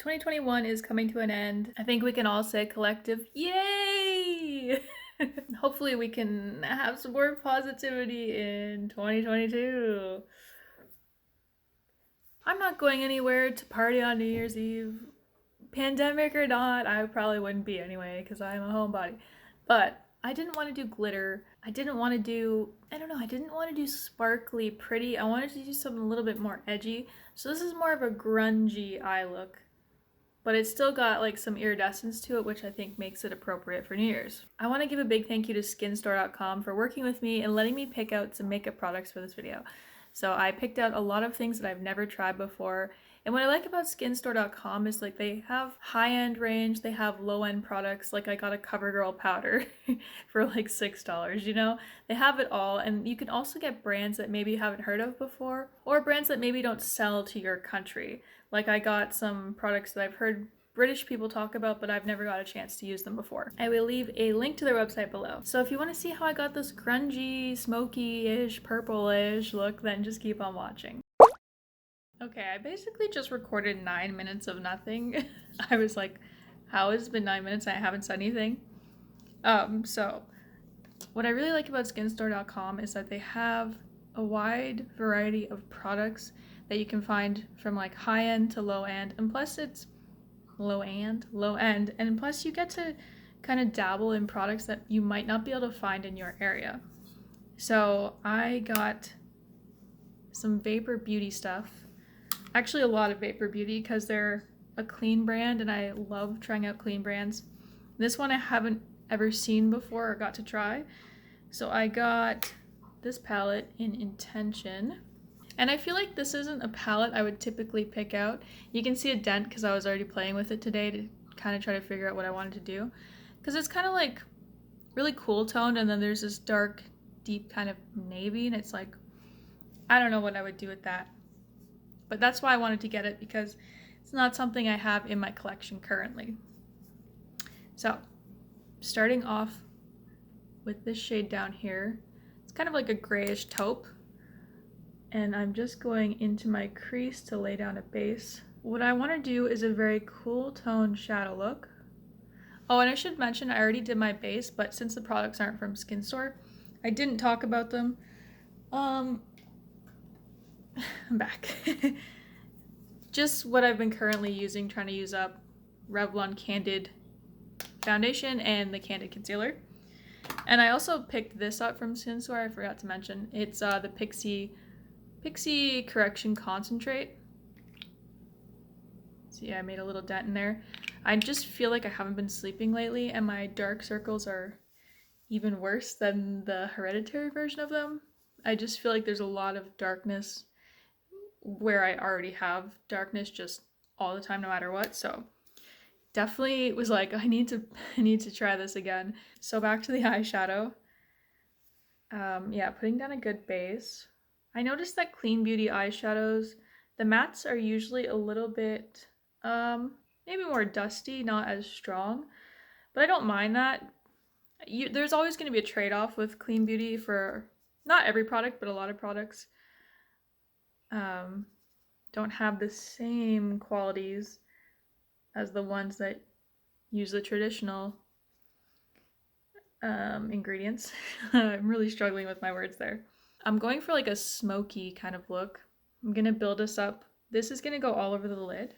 2021 is coming to an end. I think we can all say collective, yay! Hopefully we can have some more positivity in 2022. I'm not going anywhere to party on New Year's Eve. Pandemic or not, I probably wouldn't be anyway because I'm a homebody. But I didn't want to do glitter. I didn't want to do, I don't know, I didn't want to do sparkly pretty. I wanted to do something a little bit more edgy. So this is more of a grungy eye look. But it's still got like some iridescence to it, which I think makes it appropriate for New Year's. I want to give a big thank you to Skinstore.com for working with me and letting me pick out some makeup products for this video. So I picked out a lot of things that I've never tried before. And what I like about Skinstore.com is like they have high-end range, they have low-end products. Like I got a Covergirl powder for like $6, you know? They have it all, and you can also get brands that maybe you haven't heard of before, or brands that maybe don't sell to your country. Like I got some products that I've heard British people talk about, but I've never got a chance to use them before. I will leave a link to their website below. So if you want to see how I got this grungy, smoky-ish, purple-ish look, then just keep on watching. Okay, I basically just recorded 9 minutes of nothing. I was like, how has it been 9 minutes and I haven't said anything? So what I really like about Skinstore.com is that they have a wide variety of products that you can find from like high end to low end, and plus it's low end, and plus you get to kind of dabble in products that you might not be able to find in your area. So I got some Vapour Beauty stuff. Actually a lot of Vapour Beauty because they're a clean brand and I love trying out clean brands. This one I haven't ever seen before or got to try. So I got this palette in Intention. And I feel like this isn't a palette I would typically pick out. You can see a dent because I was already playing with it today to kind of try to figure out what I wanted to do. Because it's kind of like really cool toned, and then there's this dark, deep kind of navy, and it's like, I don't know what I would do with that. But that's why I wanted to get it, because it's not something I have in my collection currently. So, starting off with this shade down here, it's kind of like a grayish taupe. And I'm just going into my crease to lay down a base. What I want to do is a very cool tone shadow look. Oh, and I should mention I already did my base, but since the products aren't from Skinstore, I didn't talk about them. I'm back. Just what I've been currently using, trying to use up Revlon Candid Foundation and the Candid Concealer. And I also picked this up from Skinstore, I forgot to mention. It's the Pixi Correction Concentrate. So yeah, I made a little dent in there. I just feel like I haven't been sleeping lately and my dark circles are even worse than the hereditary version of them. I just feel like there's a lot of darkness where I already have darkness just all the time no matter what. So definitely was like, I need to try this again. So back to the eyeshadow. Yeah, putting down a good base. I noticed that clean beauty eyeshadows, the mattes are usually a little bit, maybe more dusty, not as strong, but I don't mind that. There's always going to be a trade-off with clean beauty for not every product, but a lot of products don't have the same qualities as the ones that use the traditional ingredients. I'm really struggling with my words there. I'm going for like a smoky kind of look. I'm gonna build this up. This is gonna go all over the lid.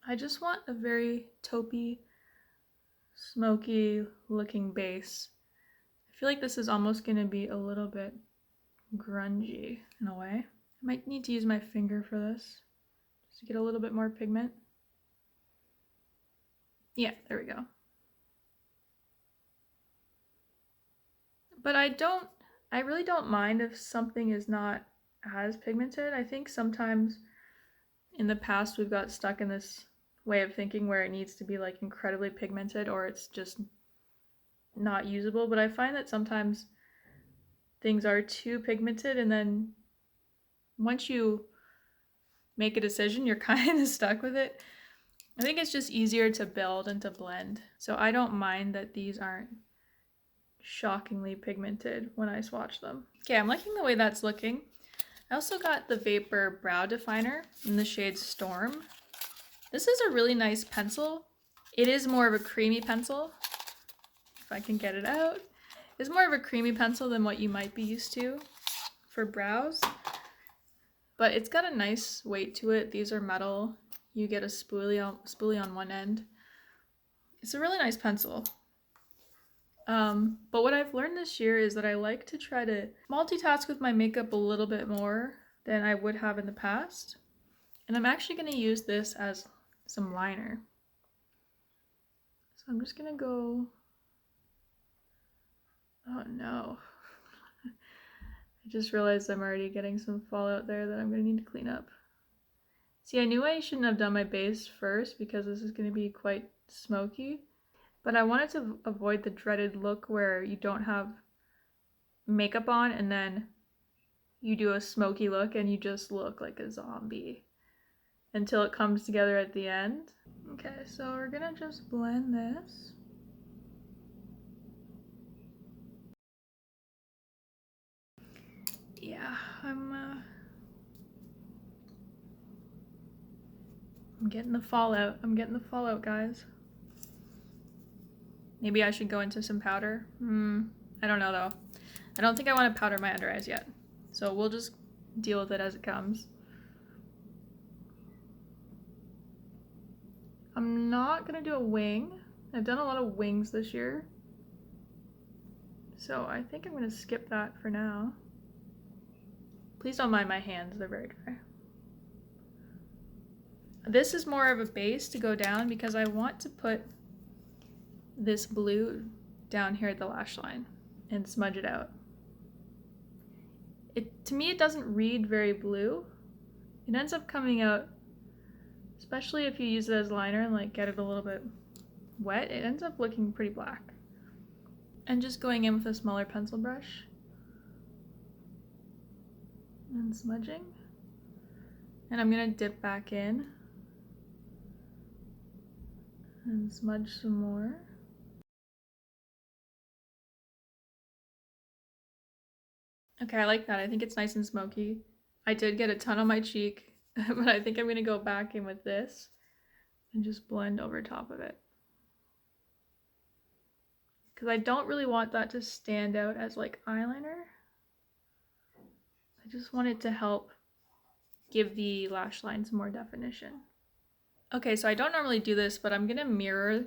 I just want a very taupey, smoky looking base. I feel like this is almost gonna be a little bit grungy in a way. I might need to use my finger for this just to get a little bit more pigment. Yeah, there we go. But I really don't mind if something is not as pigmented. I think sometimes in the past we've got stuck in this way of thinking where it needs to be like incredibly pigmented or it's just not usable, but I find that sometimes things are too pigmented and then once you make a decision you're kind of stuck with it. I think it's just easier to build and to blend. So I don't mind that these aren't shockingly pigmented when I swatch them. Okay, I'm liking the way that's looking. I also got the Vapour Brow Definer in the shade Storm. This is a really nice pencil. It is more of a creamy pencil. If I can get it out. It's more of a creamy pencil than what you might be used to for brows. But it's got a nice weight to it. These are metal. You get a spoolie on one end. It's a really nice pencil. But what I've learned this year is that I like to try to multitask with my makeup a little bit more than I would have in the past. And I'm actually going to use this as some liner. So I'm just going to go... Oh no. I just realized I'm already getting some fallout there that I'm going to need to clean up. See, I knew I shouldn't have done my base first because this is going to be quite smoky. But I wanted to avoid the dreaded look where you don't have makeup on and then you do a smoky look and you just look like a zombie until it comes together at the end. Okay, so we're gonna just blend this. Yeah, I'm getting the fallout. I'm getting the fallout, guys. Maybe I should go into some powder. I don't know though. I don't think I want to powder my under eyes yet. So we'll just deal with it as it comes. I'm not gonna do a wing. I've done a lot of wings this year. So I think I'm gonna skip that for now. Please don't mind my hands, they're very dry. This is more of a base to go down because I want to put this blue down here at the lash line and smudge it out. To me, it doesn't read very blue. It ends up coming out, especially if you use it as liner and like get it a little bit wet, it ends up looking pretty black. And just going in with a smaller pencil brush and smudging. And I'm gonna dip back in and smudge some more. Okay, I like that. I think it's nice and smoky. I did get a ton on my cheek, but I think I'm gonna go back in with this and just blend over top of it. Because I don't really want that to stand out as like eyeliner. I just want it to help give the lash lines more definition. Okay, so I don't normally do this, but I'm gonna mirror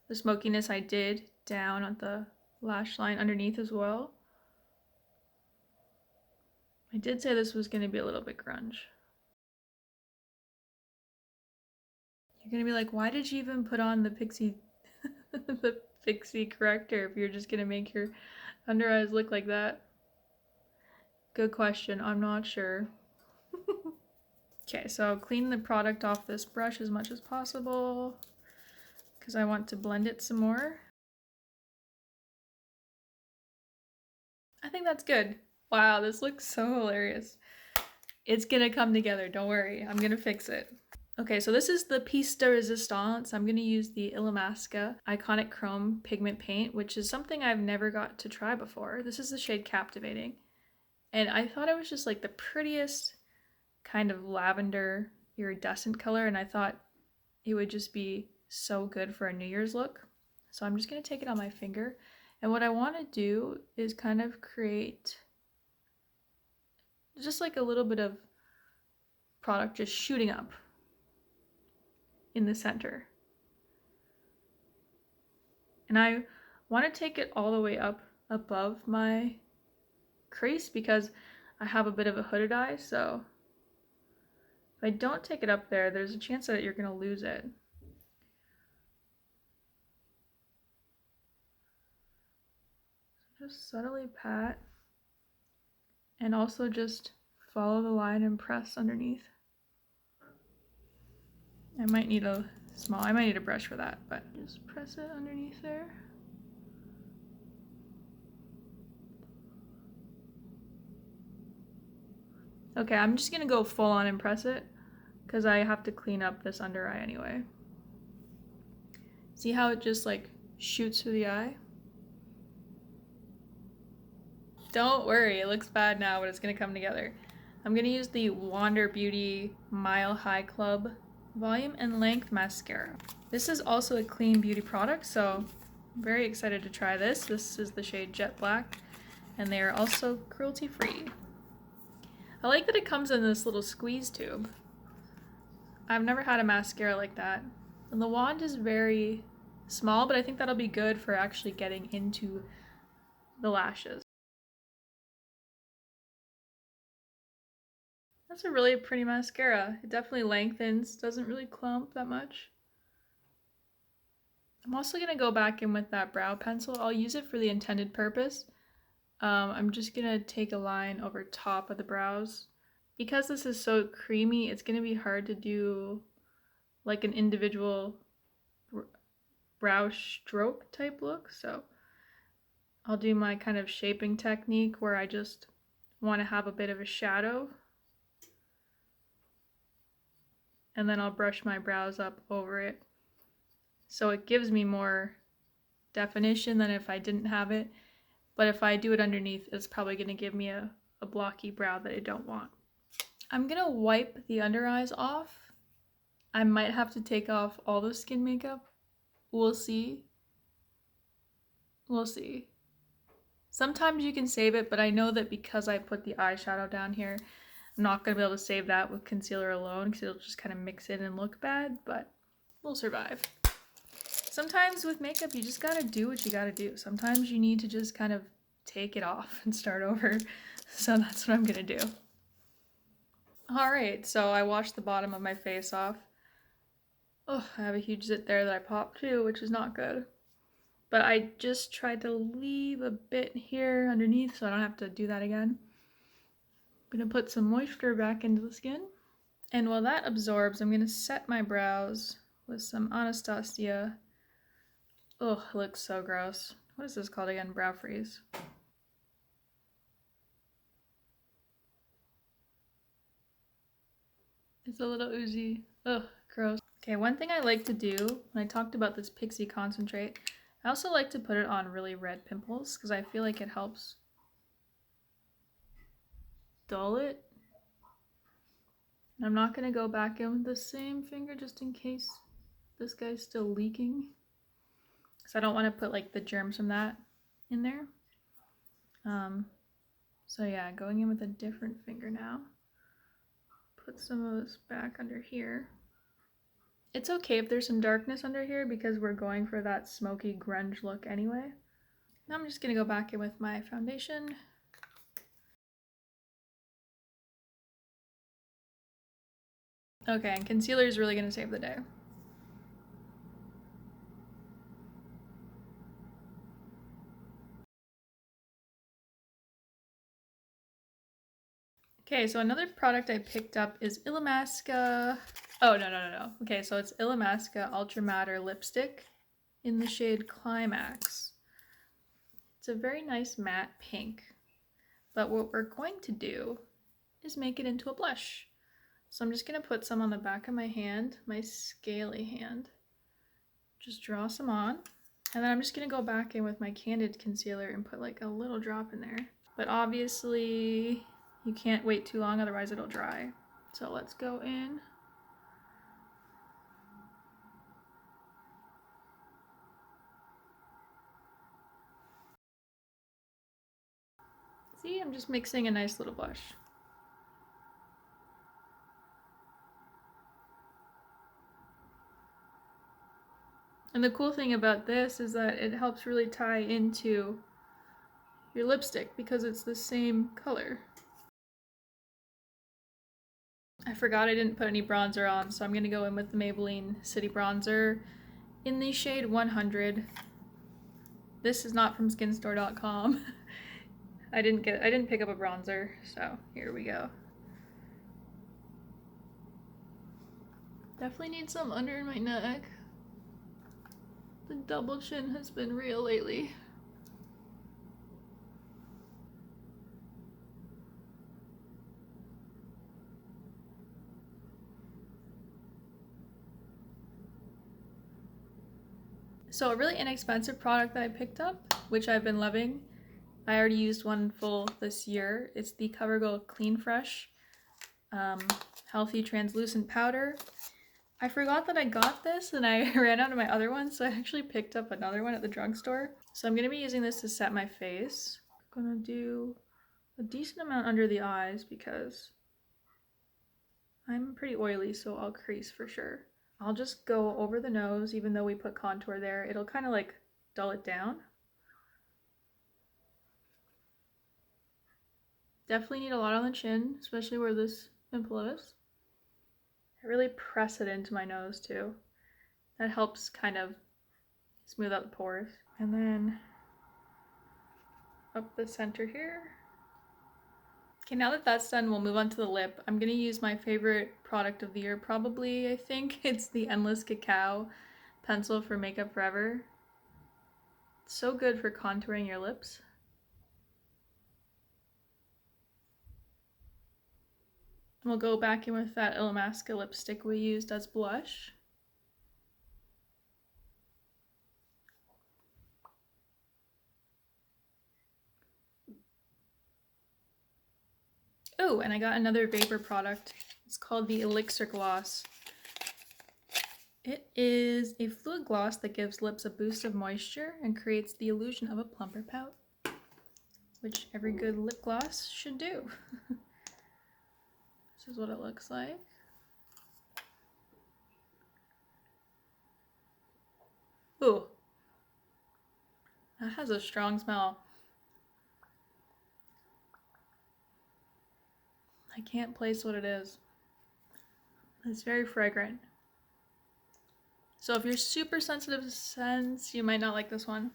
the smokiness I did down on the lash line underneath as well. I did say this was gonna be a little bit grunge. You're gonna be like, why did you even put on the Pixi the Pixi corrector if you're just gonna make your under eyes look like that? Good question, I'm not sure. Okay, so I'll clean the product off this brush as much as possible because I want to blend it some more. I think that's good. Wow, this looks so hilarious. It's gonna come together, don't worry, I'm gonna fix it. Okay, so this is the piece de resistance. I'm gonna use the Illamasqua Iconic Chrome Pigment Paint, which is something I've never got to try before. This is the shade Captivating. And I thought it was just like the prettiest kind of lavender iridescent color, and I thought it would just be so good for a New Year's look. So I'm just gonna take it on my finger. And what I wanna do is kind of create just like a little bit of product just shooting up in the center. And I want to take it all the way up above my crease because I have a bit of a hooded eye, so if I don't take it up there, there's a chance that you're going to lose it. So just subtly pat and also just follow the line and press underneath. I might need a brush for that, but just press it underneath there. Okay, I'm just gonna go full on and press it because I have to clean up this under eye anyway. See how it just like shoots through the eye? Don't worry, it looks bad now, but it's gonna come together. I'm gonna use the Wander Beauty Mile High Club Volume and Length Mascara. This is also a clean beauty product, so I'm very excited to try this. This is the shade Jet Black, and they are also cruelty-free. I like that it comes in this little squeeze tube. I've never had a mascara like that. And the wand is very small, but I think that'll be good for actually getting into the lashes. That's a really pretty mascara. It definitely lengthens, doesn't really clump that much. I'm also gonna go back in with that brow pencil. I'll use it for the intended purpose. I'm just gonna take a line over top of the brows. Because this is so creamy, it's gonna be hard to do like an individual brow stroke type look. So I'll do my kind of shaping technique where I just want to have a bit of a shadow. And then I'll brush my brows up over it. So it gives me more definition than if I didn't have it. But if I do it underneath, it's probably going to give me a blocky brow that I don't want. I'm going to wipe the under eyes off. I might have to take off all the skin makeup. We'll see. We'll see. Sometimes you can save it, but I know that because I put the eyeshadow down here, I'm not going to be able to save that with concealer alone because it'll just kind of mix in and look bad, but we'll survive. Sometimes with makeup, you just got to do what you got to do. Sometimes you need to just kind of take it off and start over. So that's what I'm going to do. Alright, so I washed the bottom of my face off. Oh, I have a huge zit there that I popped too, which is not good. But I just tried to leave a bit here underneath so I don't have to do that again. I'm going to put some moisture back into the skin. And while that absorbs, I'm going to set my brows with some Anastasia. Oh, it looks so gross. What is this called again? Brow freeze. It's a little oozy. Ugh, gross. Okay, one thing I like to do when I talked about this Pixi concentrate, I also like to put it on really red pimples because I feel like it helps dull it. And I'm not going to go back in with the same finger just in case this guy's still leaking. Because I don't want to put like the germs from that in there. So yeah, going in with a different finger now. Put some of this back under here. It's okay if there's some darkness under here because we're going for that smoky grunge look anyway. Now I'm just going to go back in with my foundation. Okay, and concealer is really going to save the day. Okay, so another product I picked up is Illamasqua. Oh, no. Okay, so it's Illamasqua Ultramatter lipstick in the shade Climax. It's a very nice matte pink, but what we're going to do is make it into a blush. So I'm just going to put some on the back of my hand, my scaly hand. Just draw some on, and then I'm just going to go back in with my Candid concealer and put like a little drop in there. But obviously you can't wait too long, otherwise it'll dry. So let's go in. See, I'm just mixing a nice little blush. And the cool thing about this is that it helps really tie into your lipstick because it's the same color. I forgot I didn't put any bronzer on, so I'm going to go in with the Maybelline City Bronzer in the shade 100. This is not from Skinstore.com. I didn't pick up a bronzer, so here we go. Definitely need some under my neck. The double chin has been real lately. So a really inexpensive product that I picked up, which I've been loving. I already used one full this year. It's the Covergirl Clean Fresh Healthy Translucent Powder. I forgot that I got this and I ran out of my other one, so I actually picked up another one at the drugstore. So I'm going to be using this to set my face. I'm going to do a decent amount under the eyes because I'm pretty oily, so I'll crease for sure. I'll just go over the nose, even though we put contour there. It'll kind of like dull it down. Definitely need a lot on the chin, especially where this pimple is. I really press it into my nose too. That helps kind of smooth out the pores. And then up the center here. Okay, now that that's done, we'll move on to the lip. I'm gonna use my favorite product of the year, probably, I think. It's the Endless Cacao pencil for Makeup Forever. It's so good for contouring your lips. We'll go back in with that Illamasqua lipstick we used as blush. Oh, and I got another Vapour product. It's called the Elixir Gloss. It is a fluid gloss that gives lips a boost of moisture and creates the illusion of a plumper pout, which every good lip gloss should do. This is what it looks like. Ooh, that has a strong smell. I can't place what it is. It's very fragrant. So if you're super sensitive to scents, you might not like this one.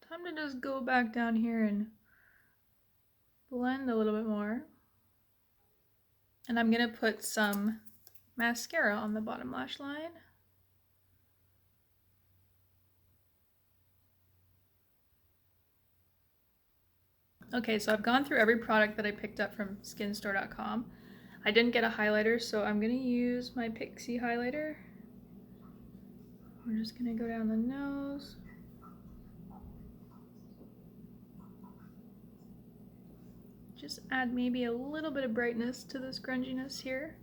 Time to just go back down here and blend a little bit more. And I'm gonna put some mascara on the bottom lash line. Okay, so I've gone through every product that I picked up from Skinstore.com. I didn't get a highlighter, so I'm gonna use my Pixi highlighter. We're just gonna go down the nose. Just add maybe a little bit of brightness to this grunginess here.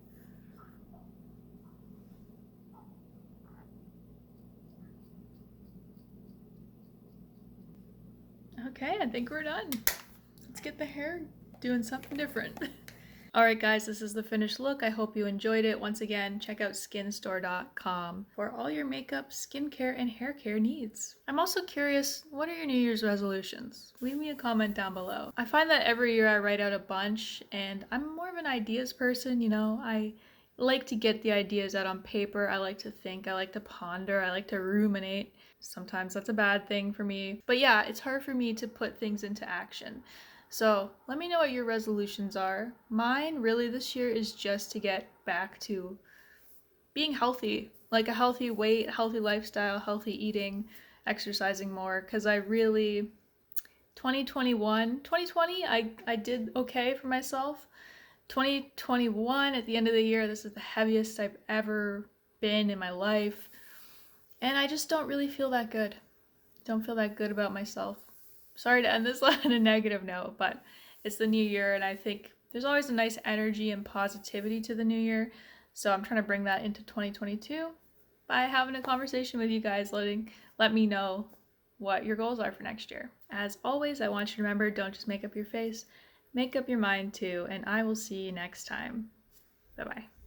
Okay, I think we're done. Let's get the hair doing something different. Alright guys, this is the finished look. I hope you enjoyed it. Once again, check out skinstore.com for all your makeup, skincare, and hair care needs. I'm also curious, what are your New Year's resolutions? Leave me a comment down below. I find that every year I write out a bunch, and I'm more of an ideas person, you know? I like to get the ideas out on paper. I like to think, I like to ponder, I like to ruminate. Sometimes that's a bad thing for me. But yeah, it's hard for me to put things into action. So let me know what your resolutions are. Mine really this year is just to get back to being healthy, like a healthy weight, healthy lifestyle, healthy eating, exercising more, because I really, 2020, I did okay for myself. 2021, at the end of the year, this is the heaviest I've ever been in my life. And I just don't really feel that good. Don't feel that good about myself. Sorry to end this on a negative note, but it's the new year and I think there's always a nice energy and positivity to the new year. So I'm trying to bring that into 2022 by having a conversation with you guys, let me know what your goals are for next year. As always, I want you to remember, don't just make up your face, make up your mind too, and I will see you next time. Bye-bye.